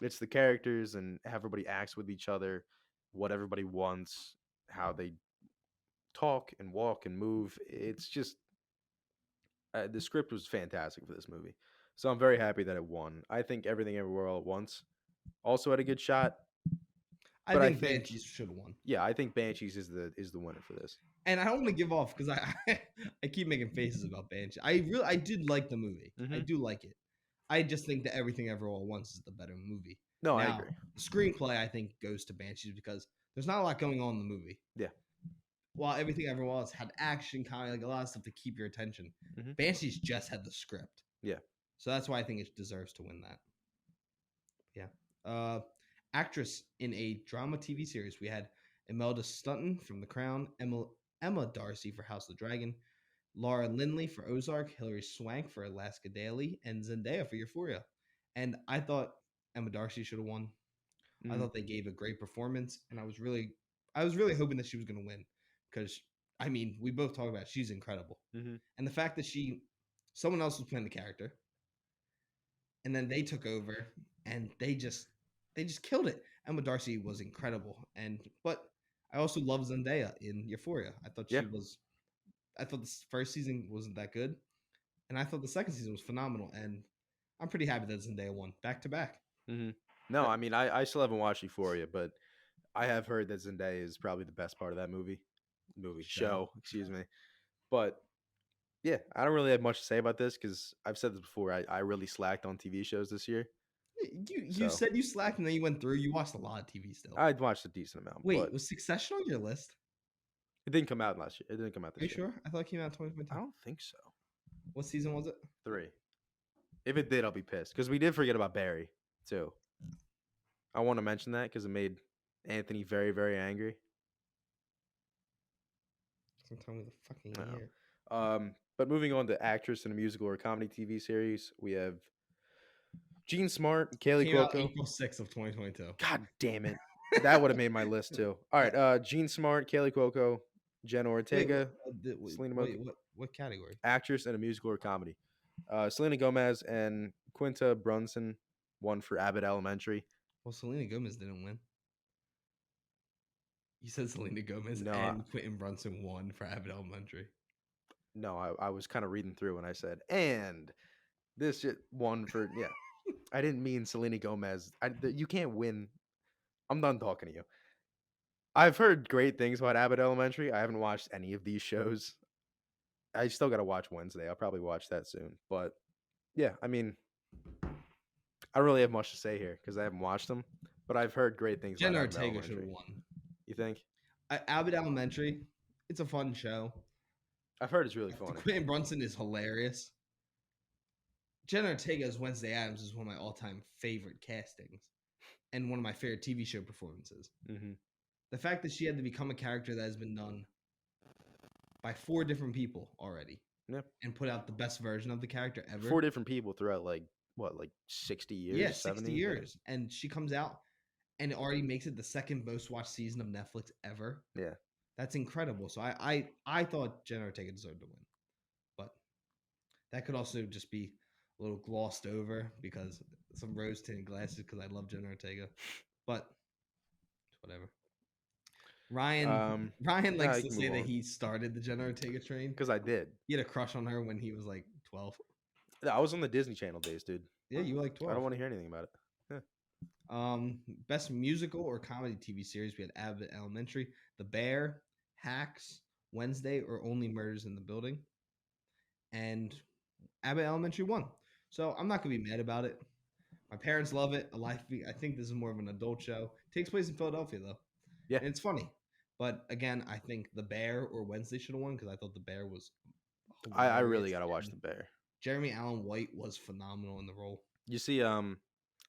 It's the characters and how everybody acts with each other, what everybody wants, how they talk and walk and move. It's just the script was fantastic for this movie. So I'm very happy that it won. I think Everything Everywhere All at Once also had a good shot, I but I think think Banshees should have won. yeah, I think Banshees is the winner for this. And I don't want to give off because I keep making faces about Banshee. I did like the movie. I Hmm. do like it. I just think that Everything Ever All at Once is the better movie. No, I Now, agree. the screenplay I think goes to Banshees because there's not a lot going on in the movie. Yeah. While Everything Ever All had action, kind of like a lot of stuff to keep your attention. Hmm. Banshees just had the script. Yeah. So that's why I think it deserves to win that. Yeah. Actress in a drama TV series, we had Imelda Staunton from The Crown, Emma Darcy for House of the Dragon, Laura Lindley for Ozark, Hilary Swank for Alaska Daily, and Zendaya for Euphoria. And I thought Emma Darcy should have won. I Hmm. thought they gave a great performance, and I was really hoping that she was going to win because I mean we both talked about it, she's incredible, Hmm. and the fact that someone else was playing the character, and then they took over and they just killed it. Emma Darcy was incredible, but I also love Zendaya in Euphoria. Yeah. I thought the first season wasn't that good, and I thought the second season was phenomenal. And I'm pretty happy that Zendaya won back to back. Hmm. No, I mean I still haven't watched Euphoria, but I have heard that Zendaya is probably the best part of that show, excuse me. But yeah, I don't really have much to say about this because I've said this before. I really slacked on TV shows this year, You so said you slacked and then you went through. You watched a lot of TV still. I'd watched a decent amount. Wait, But was Succession on your list? it didn't come out last year. It didn't come out Are you this year. sure? I thought it came out in 2022. I don't think so. What season was it? 3. If it did, I'll be pissed because we did forget about Barry too. I want to mention that because it made Anthony very, very angry. Tell me the fucking No. year. But moving on to actress in a musical or comedy TV series, we have Jean Smart, Kaylee Came out Cuoco. April 6th of 2022. God damn it. That would have made my list too. All right, Jean Smart, Kaylee Cuoco, Jenna Wait, Ortega, Selena wait, Gomez, what category? actress in a musical or comedy. Selena Gomez and Quinta Brunson won for Abbott Elementary. Well, Selena Gomez didn't win. You said Selena Gomez No, and Quentin Brunson won for Abbott Elementary. No, I was kind of reading through and I said, and this shit won for, yeah. I didn't mean Selena Gomez. You can't win. I'm done talking to you. I've heard great things about Abbott Elementary. I haven't watched any of these shows. I still got to watch Wednesday. I'll probably watch that soon. But yeah, I mean, I don't really have much to say here because I haven't watched them. But I've heard great things Jenna about Abbott Ortega should have Elementary. won. You think? Abbott Elementary, it's a fun show. I've heard it's really funny. Quentin Brunson is hilarious. Jenna Ortega's Wednesday Addams is one of my all-time favorite castings and one of my favorite TV show performances. Mm-hmm. The fact that she had to become a character that has been done by 4 different people already, and put out the best version of the character ever. 4 different people throughout like 60 years? Yeah, 70 60 years, and she comes out and it already makes it the second most watched season of Netflix ever. Yeah, that's incredible. So I thought Jenna Ortega deserved to win, but that could also just be a little glossed over because some rose tinted glasses because I love Jenna Ortega, but whatever. Ryan likes to say that he started the Jenna Ortega train because I did. He had a crush on her when he was like 12. I was on the Disney Channel days, dude. Yeah, you were like 12. I don't want to hear anything about it. Yeah. Best musical or comedy TV series, we had Abbott Elementary, The Bear, Hacks, Wednesday, or Only Murders in the Building. And Abbott Elementary won. So I'm not going to be mad about it. My parents love it. I think this is more of an adult show. It takes place in Philadelphia, though. Yeah. And it's funny. But again, I think The Bear or Wednesday should have won because I thought The Bear was I really got to watch The Bear. Jeremy Allen White was phenomenal in the role. You see,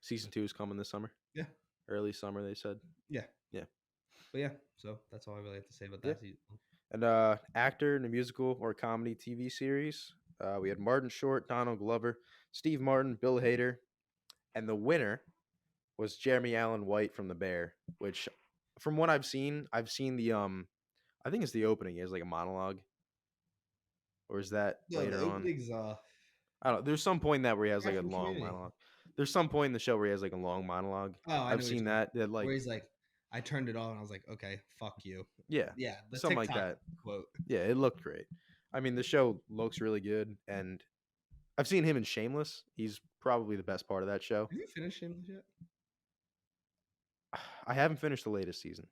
season 2 is coming this summer. Yeah. Early summer, they said. Yeah. Yeah. But yeah, so that's all I really have to say about that season. And actor in a musical or comedy TV series, we had Martin Short, Donald Glover, Steve Martin, Bill Hader, and the winner was Jeremy Allen White from The Bear, which, from what I've seen the I think it's the opening. He has like a monologue, or is that later on? I don't know. There's some point in that where he has like a long monologue. There's some point in the show where he has like a long monologue. Oh, I've seen that like where he's like, I turned it on and I was like, okay, fuck you. Yeah. Yeah. Something like that. Quote. Yeah, it looked great. I mean, the show looks really good, and I've seen him in Shameless. He's probably the best part of that show. Have you finished Shameless yet? I haven't finished the latest season.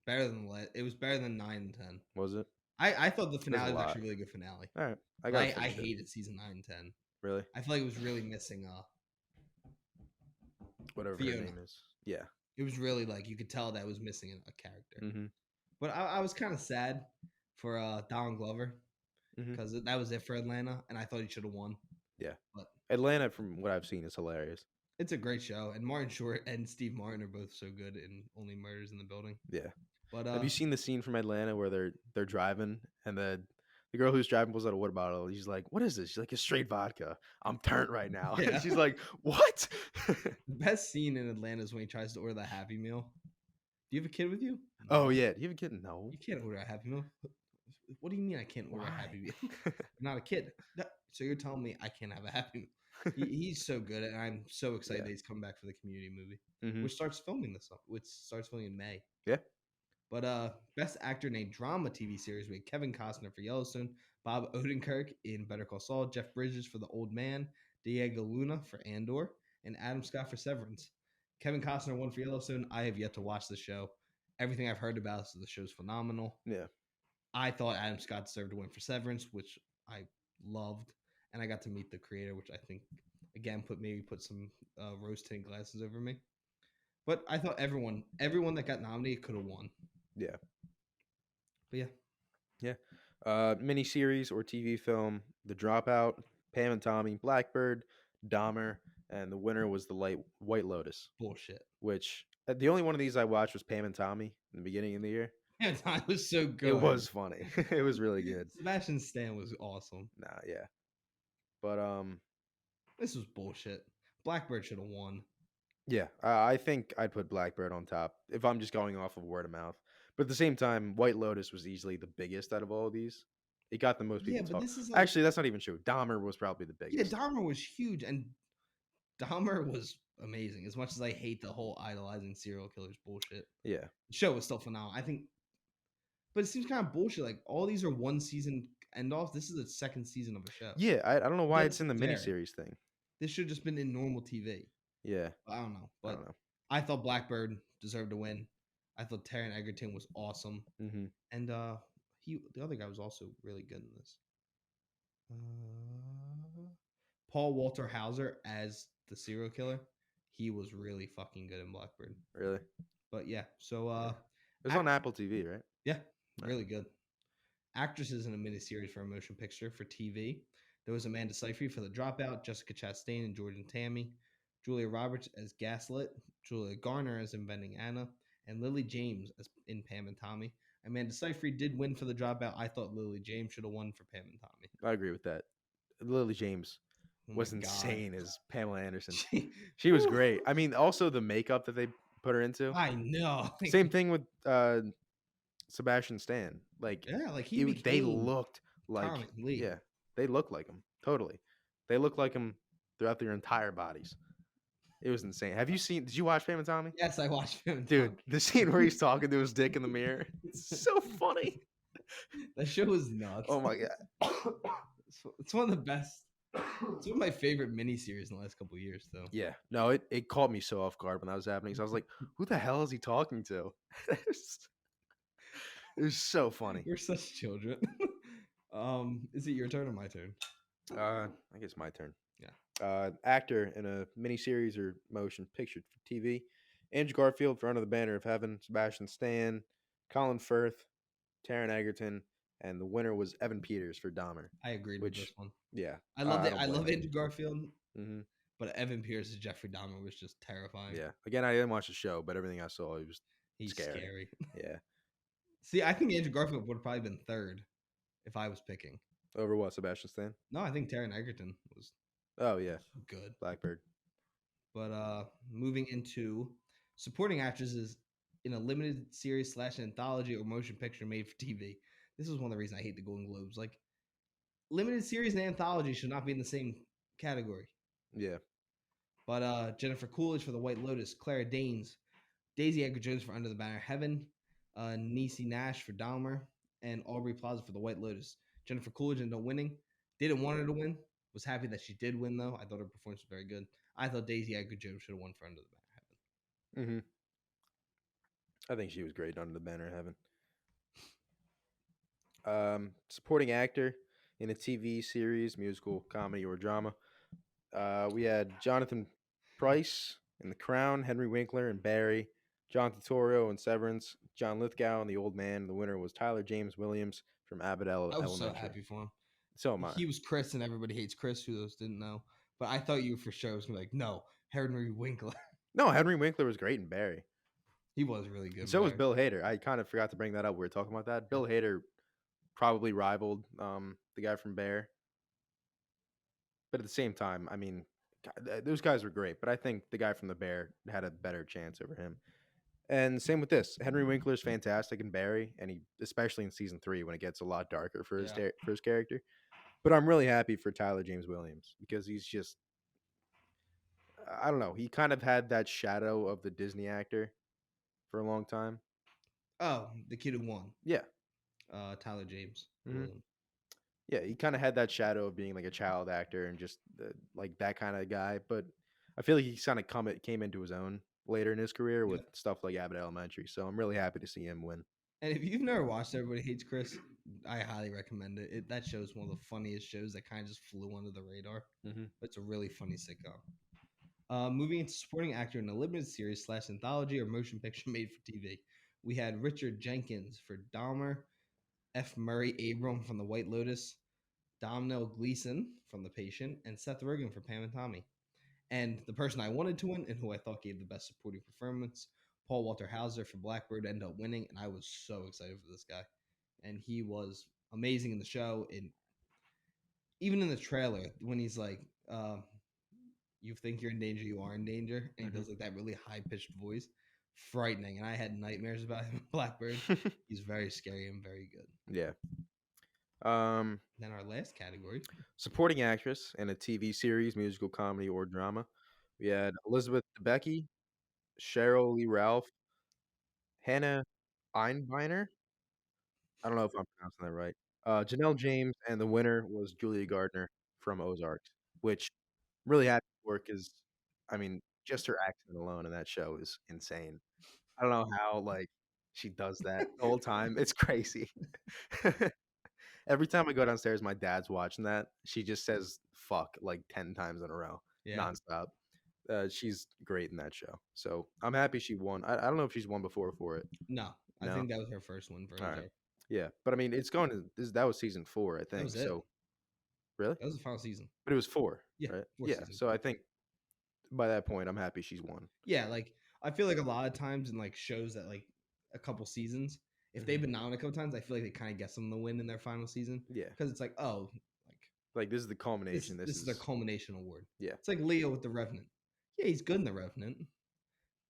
Better than it was better than 9 and 10. Was it? I thought the finale was actually a really good finale. All right, I hated season 9 and 10. Really? I feel like it was really missing whatever her name is. Yeah. It was really like you could tell that was missing a character. Mm-hmm. But I was kind of sad for Donald Glover because that was it for Atlanta, and I thought he should have won. Yeah. But Atlanta, from what I've seen, is hilarious. It's a great show, and Martin Short and Steve Martin are both so good in Only Murders in the Building. Yeah. But have you seen the scene from Atlanta where they're driving and the girl who's driving pulls out a water bottle? She's like, "What is this?" She's like, "It's straight vodka. I'm turned right now." Yeah. And she's like, "What?" The best scene in Atlanta is when he tries to order the Happy Meal. Do you have a kid with you? Oh yeah. Do you have a kid? No. You can't order a Happy Meal. What do you mean I can't order a Happy Meal? I'm not a kid. So you're telling me I can't have a Happy Meal? He's so good, and I'm so excited that he's coming back for the Community movie, which starts filming in May. Yeah. But best actor in a drama TV series, we had Kevin Costner for Yellowstone, Bob Odenkirk in Better Call Saul, Jeff Bridges for The Old Man, Diego Luna for Andor, and Adam Scott for Severance. Kevin Costner won for Yellowstone. I have yet to watch the show. Everything I've heard about the show's phenomenal. Yeah. I thought Adam Scott deserved to win for Severance, which I loved. And I got to meet the creator, which I think, again, put some rose-tinted glasses over me. But I thought everyone that got nominated could have won. Yeah. But yeah. Yeah. Miniseries or TV film, The Dropout, Pam and Tommy, Blackbird, Dahmer, and the winner was The White Lotus. Bullshit. Which, the only one of these I watched was Pam and Tommy in the beginning of the year. Pam and Tommy was so good. It was funny. It was really good. Sebastian Stan was awesome. Nah, yeah. But This was bullshit. Blackbird should have won. yeah, I think I'd put Blackbird on top if I'm just going off of word of mouth. But at the same time, White Lotus was easily the biggest out of all of these. It got the most Yeah, people but talking. this is like, Actually, that's not even true. Dahmer was probably the yeah, biggest. Dahmer was huge, and Dahmer was amazing. As much as I hate the whole idolizing serial killers bullshit, Yeah. the show was still phenomenal. I think, but it seems kind of bullshit. Like all these are one season end offs. This is the second season of a show. Yeah, I don't know why That's it's in the fair. miniseries thing. This should have just been in normal TV. Yeah. I don't know, I but don't know. I thought Blackbird deserved to win. I thought Taron Egerton was awesome, Mm-hmm. and the other guy was also really good in this. Paul Walter Hauser as the serial killer, he was really fucking good in Blackbird. Really? But yeah, so It was on Apple TV, right? yeah, Nice. really good. Actresses in a miniseries for a motion picture for TV. There was Amanda Seyfried for The Dropout, Jessica Chastain and Jordan Tammy, Julia Roberts as Gaslit, Julia Garner as Inventing Anna, and Lily James as in Pam and Tommy. Amanda Seyfried did win for The Dropout. I thought Lily James should have won for Pam and Tommy. I agree with that. Lily James Oh was my God. insane as Pamela Anderson. She was great. I mean, also the makeup that they put her into. I know. Same thing with Sebastian Stan. Like, Yeah, like he they became looked like Tommy Lee. yeah, they looked like him totally. They looked like him throughout their entire bodies. It was insane. Have you seen? Did you watch Pam and Tommy? Yes, I watched Pam and Dude, Tommy. the scene where he's talking to his dick in the mirror, it's so funny. That show was nuts. Oh my god. It's one of the best. It's one of my favorite miniseries in the last couple of years, though. Yeah, no, it caught me so off guard when that was happening. So I was like, "Who the hell is he talking to?" It was so funny. We're such children. Is it your turn or my turn? I guess my turn. Yeah. Actor in a miniseries or motion picture for TV: Andrew Garfield for Under the Banner of Heaven, Sebastian Stan, Colin Firth, Taron Egerton, and the winner was Evan Peters for Dahmer. I agreed with this one. Yeah, I love it. I don't love blame Andrew Garfield, Mm-hmm. but Evan Pierce as Jeffrey Dahmer was just terrifying. Yeah. Again, I didn't watch the show, but everything I saw, it was He's scary. yeah. See, I think Andrew Garfield would have probably been third if I was picking. Over what, Sebastian Stan? No, I think Taron Egerton was Oh yeah, good. Blackbird. But moving into supporting actresses in a limited series / anthology or motion picture made for TV. This is one of the reasons I hate the Golden Globes. Like, limited series and anthology should not be in the same category. Yeah. But Jennifer Coolidge for The White Lotus, Clara Danes, Daisy Edgar Jones for Under the Banner of Heaven, Niecy Nash for Dahmer, and Aubrey Plaza for The White Lotus. Jennifer Coolidge ended up winning. Didn't want her to win. Was happy that she did win, though. I thought her performance was very good. I thought Daisy Edgar Jones should have won for Under the Banner of Heaven. Mm-hmm. I think she was great Under the Banner of Heaven. Supporting actor in a TV series, musical, comedy, or drama. We had Jonathan Pryce in The Crown, Henry Winkler in Barry, John Turturro in Severance, John Lithgow in The Old Man. The winner was Tyler James Williams from Abbott I was so Elementary. happy for him. So am I. He was Chris, and everybody hates Chris, who those didn't know. But I thought you for sure was going to be like, no, Henry Winkler. No, Henry Winkler was great in Barry. He was really good. And so was Bill Hader. I kind of forgot to bring that up. We were talking about that. Bill Hader probably rivaled the guy from Bear. But at the same time, I mean, those guys were great. But I think the guy from the Bear had a better chance over him. And same with this. Henry Winkler's fantastic in Barry, and he especially in season 3 when it gets a lot darker for his for his character. But I'm really happy for Tyler James Williams because he's just, I don't know, he kind of had that shadow of the Disney actor for a long time. Oh, the kid who won. Yeah. Tyler James. Mm-hmm. Yeah, he kind of had that shadow of being like a child actor and just like that kind of guy. But I feel like he kind of came into his own later in his career with stuff like Abbott Elementary. So I'm really happy to see him win. And if you've never watched Everybody Hates Chris, I highly recommend it. That show is one of the funniest shows that kind of just flew under the radar. Mm-hmm. It's a really funny sitcom. Moving into supporting actor in a limited series / anthology or motion picture made for TV. We had Richard Jenkins for Dahmer, F. Murray Abram from The White Lotus, Domhnall Gleeson from The Patient, and Seth Rogen for Pam and Tommy. And the person I wanted to win and who I thought gave the best supporting performance Paul Walter Hauser for Blackbird ended up winning, and I was so excited for this guy. And he was amazing in the show. And even in the trailer, when he's like, you think you're in danger, you are in danger. And he does like that really high pitched voice. Frightening. And I had nightmares about him in Blackbird. He's very scary and very good. Yeah. Then our last category. Supporting actress in a TV series, musical, comedy, or drama. We had Elizabeth Debicki, Cheryl Lee Ralph, Hannah Einbeiner. I don't know if I'm pronouncing that right. Janelle James, and the winner was Julia Gardner from Ozarks, which I'm really happy for because, I mean, just her accent alone in that show is insane. I don't know how like she does that the whole time. It's crazy. Every time I go downstairs, my dad's watching that. She just says "fuck" like 10 times in a row, nonstop. She's great in that show, so I'm happy she won. I don't know if she's won before for it. No, I No? think that was her first one for All right. Ozark. Yeah, but I mean, it's going to that was season 4, I think. was it. So really, That was the final season. but it was 4, Yeah, right? 4 Yeah. seasons. So I think by that point, I'm happy she's won. Yeah, like I feel like a lot of times in like shows that like a couple seasons, if they've been nominated a couple times, I feel like they kind of get them the win in their final season Yeah, because it's like, oh, like this is the this, culmination. this is the culmination award. Yeah. It's like Leo with The Revenant. Yeah, he's good in The Revenant.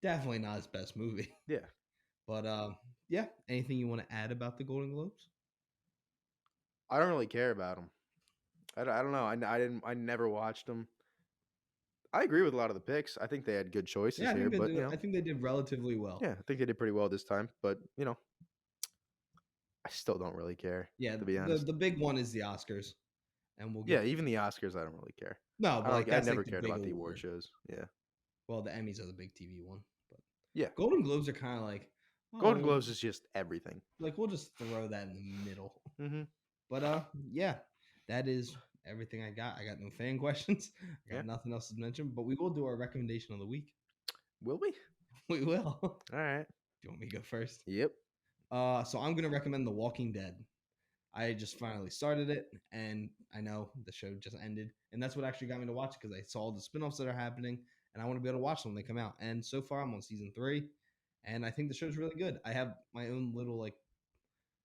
Definitely not his best movie. Yeah. But yeah, anything you want to add about the Golden Globes? I don't really care about them. I don't know. I never watched them. I agree with a lot of the picks. I think they had good choices Yeah, here, but you know, I think they did relatively well. yeah, I think they did pretty well this time. But you know, I still don't really care. Yeah, to be honest. the big one is the Oscars, and we'll Yeah, get even the Oscars, I don't really care. no, but like I that's never like the cared big about the award. award shows. Yeah. Well, the Emmys are the big TV one, but Yeah. Golden Globes are kind of like Golden Globes is just everything. Like we'll just throw that in the middle. Mm-hmm. But yeah, that is everything I got. I got no fan questions. I got nothing else to mention. But we will do our recommendation of the week. Will we? We will. All right. Do you want me to go first? Yep. So I'm gonna recommend The Walking Dead. I just finally started it, and I know the show just ended, and that's what actually got me to watch it because I saw the spinoffs that are happening, and I want to be able to watch them when they come out. And so far, I'm on season 3, and I think the show's really good. I have my own little like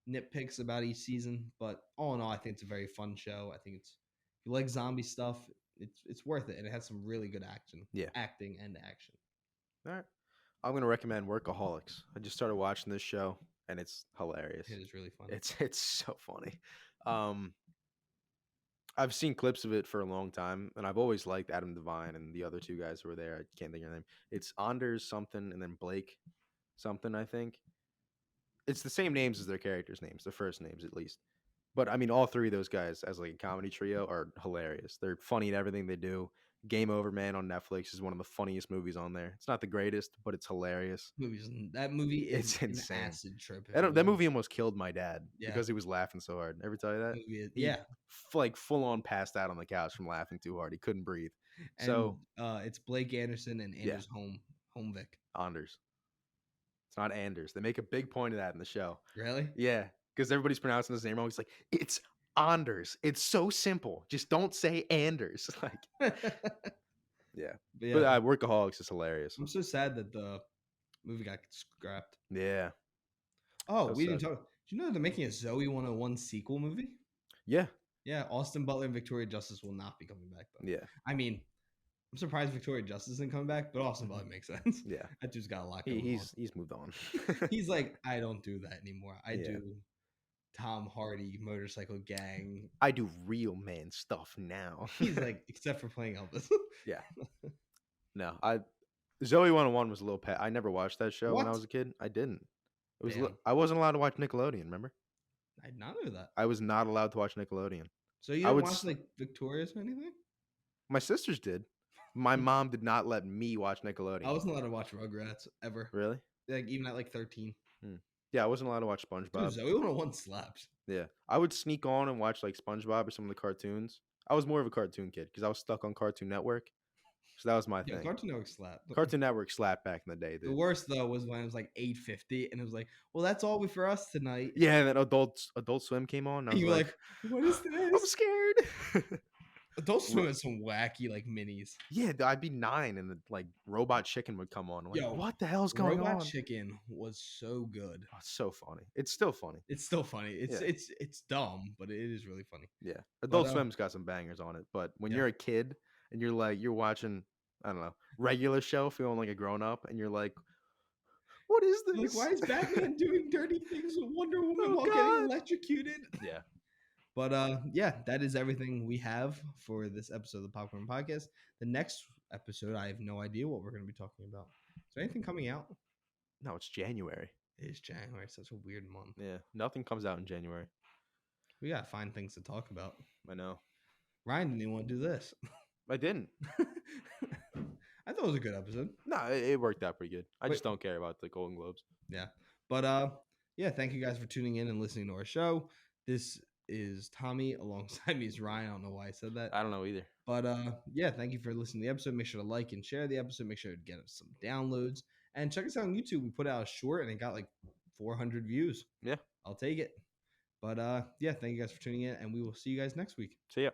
nitpicks about each season, but all in all, I think it's a very fun show. I think it's if you like zombie stuff, it's worth it, and it has some really good acting and action. All right. I'm gonna recommend Workaholics. I just started watching this show, and it's hilarious. It is really fun. It's so funny. I've seen clips of it for a long time, and I've always liked Adam Devine and the other 2 guys who were there. I can't think of their name. It's Anders something and then Blake something, I think. It's the same names as their characters' names, the first names at least. But I mean, all 3 of those guys as like a comedy trio are hilarious. They're funny in everything they do. Game Over Man on Netflix is one of the funniest movies on there. It's not the greatest, but it's hilarious. That movie is It's insane. An acid trip. That movie almost killed my dad Yeah. because he was laughing so hard. Ever tell you that? Yeah. Like full on passed out on the couch from laughing too hard. He couldn't breathe. And, so it's Blake Anderson and Anders Holmvik. Anders. It's not Anders. They make a big point of that in the show. Really? Yeah, because everybody's pronouncing his name wrong. He's like, it's Anders. It's so simple. Just don't say Anders. Like, yeah. But Workaholics is hilarious. I'm so sad that the movie got scrapped. Yeah. Oh, we didn't talk. Do you know they're making a Zoe 101 sequel movie? Yeah. Yeah, Austin Butler and Victoria Justice will not be coming back though. Yeah. I mean, I'm surprised Victoria Justice isn't coming back, but Austin Butler makes sense. Yeah. That dude's got a lot going on. He's moved on. He's like, I don't do that anymore. I do Tom Hardy motorcycle gang. I do real man stuff now. He's like, except for playing Elvis. Yeah. No, Zoe 101 was a little pet. I never watched that show when I was a kid. I didn't. It was I wasn't allowed to watch Nickelodeon, remember? I did not know that. I was not allowed to watch Nickelodeon. So you didn't watch like Victorious or anything? My sisters did. My mom did not let me watch Nickelodeon. I wasn't allowed to watch Rugrats ever. Really? Like even at like 13. Yeah, I wasn't allowed to watch SpongeBob. Dude, Zoe 101 slaps. Yeah, I would sneak on and watch like SpongeBob or some of the cartoons. I was more of a cartoon kid because I was stuck on Cartoon Network. So that was my thing. Cartoon Network slapped. Cartoon Network slapped back in the day, dude. The worst though was when it was like 8:50 and it was like, well, that's all for us tonight. Yeah, and then Adult Swim came on. And I was you were like, what is this? I'm scared. Adult Swim has some wacky like minis. Yeah, I'd be 9 and the like Robot Chicken would come on. I'm like, Yo, what the hell's going Robot on? Chicken was so good. Oh, it's so funny. It's still funny. It's still funny. Yeah. It's dumb, but it is really funny. Yeah, Adult But, Swim's got some bangers on it. But when yeah. you're a kid and you're watching, I don't know, regular show, feeling like a grown up, and you're like, what is Like, this? why is Batman doing dirty things with Wonder Woman Oh, while God. getting electrocuted? Yeah. But yeah, that is everything we have for this episode of the Popcorn Podcast. The next episode, I have no idea what we're going to be talking about. Is there anything coming out? No, it's January. It is January. It's such a weird month. Yeah, nothing comes out in January. We got to find things to talk about. I know. Ryan didn't even want to do this. I didn't. I thought it was a good episode. No, it worked out pretty good. I Wait. just don't care about the Golden Globes. Yeah. But yeah, thank you guys for tuning in and listening to our show. This is Tommy. Alongside me is Ryan. I don't know why I said that. I don't know either. But yeah, thank you for listening to the episode. Make sure to like and share the episode. Make sure to get us some downloads. And check us out on YouTube. We put out a short and it got like 400 views. Yeah. I'll take it. But yeah, thank you guys for tuning in, and we will see you guys next week. See ya.